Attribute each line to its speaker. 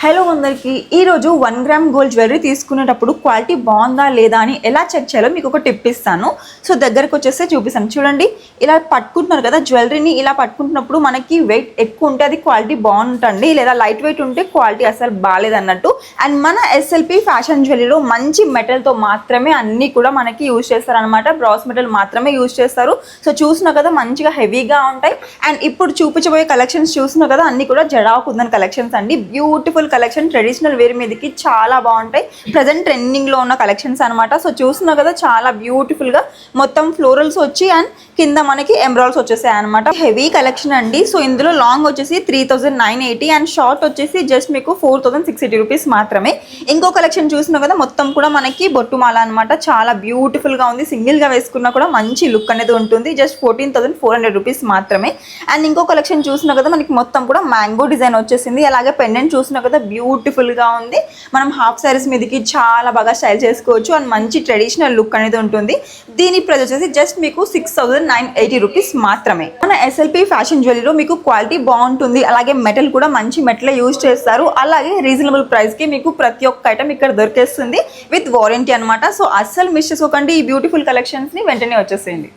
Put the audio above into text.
Speaker 1: Hello అందరికీ ఈరోజు 1 gram gold jewellery తీసుకునేటప్పుడు క్వాలిటీ బాగుందా లేదా అని ఎలా చెక్ చేయాలో మీకు ఒక టిప్ ఇస్తాను. సో దగ్గరకు వచ్చేస్తే చూపిస్తాను. చూడండి, ఇలా పట్టుకుంటున్నారు కదా జ్యువెలరీని. ఇలా పట్టుకుంటున్నప్పుడు మనకి వెయిట్ ఎక్కువ ఉంటే అది క్వాలిటీ బాగుంటుంది, లేదా లైట్ వెయిట్ ఉంటే క్వాలిటీ అసలు బాగాలేదన్నట్టు. అండ్ మన ఎస్ఎల్పి ఫ్యాషన్ జ్యువెలరీలో మంచి మెటల్తో మాత్రమే అన్నీ కూడా మనకి యూజ్ చేస్తారనమాట. బ్రాస్ మెటల్ మాత్రమే యూజ్ చేస్తారు. సో చూసినా కదా మంచిగా హెవీగా ఉంటాయి. అండ్ ఇప్పుడు చూపించబోయే కలెక్షన్స్ చూసినా కదా అన్నీ కూడా జడావు కుందన్ కలెక్షన్స్ అండి. బ్యూటిఫుల్ కలెక్షన్, ట్రెడిషనల్ వేర్ మీదకి చాలా బాగుంటాయి. ప్రజెంట్ ట్రెండింగ్ లో ఉన్న కలెక్షన్స్ అనమాట. సో చూస్తున్నా కదా చాలా బ్యూటిఫుల్ గా మొత్తం ఫ్లోరల్స్ వచ్చి అండ్ కింద మనకి ఎంబ్రాయిడ్స్ వచ్చేసాయి అనమాట. హెవీ కలెక్షన్ అండి. సో ఇందులో లాంగ్ వచ్చేసి 3980 అండ్ షార్ట్ వచ్చేసి జస్ట్ మీకు 4680 రూపీస్ మాత్రమే. ఇంకో కలెక్షన్ చూసినా కదా మొత్తం కూడా మనకి బొట్టుమాల అనమాట. చాలా బ్యూటిఫుల్ గా ఉంది. సింగిల్ గా వేసుకున్నా కూడా మంచి లుక్ అనేది ఉంటుంది. జస్ట్ 14,400 రూపీస్ మాత్రమే. అండ్ ఇంకో కలెక్షన్ చూసినా కదా మనకి మొత్తం కూడా మ్యాంగో డిజైన్ వచ్చేసింది. అలాగే పెండెంట్ చూసినా కదా బ్యూటిఫుల్ గా ఉంది. మనం హాఫ్ సారీస్ మీదకి చాలా బాగా స్టైల్ చేసుకోవచ్చు అండ్ మంచి ట్రెడిషనల్ లుక్ అనేది ఉంటుంది. దీని ప్రైస్ వచ్చేసి జస్ట్ మీకు 6,980 రూపీస్ మాత్రమే. మన ఎస్ఎల్పి ఫ్యాషన్ జ్యువెలరీలో మీకు క్వాలిటీ బాగుంటుంది, అలాగే మెటల్ కూడా మంచి మెటల్ యూజ్ చేస్తారు. అలాగే రీజనబుల్ ప్రైస్ కి మీకు ప్రతి ఒక్క ఐటమ్ ఇక్కడ దొరికేస్తుంది విత్ వారంటీ అనమాట. సో అస్సలు మిస్ చేసుకోకండి. ఈ బ్యూటిఫుల్ కలెక్షన్స్ ని వెంటనే వచ్చేసేయండి.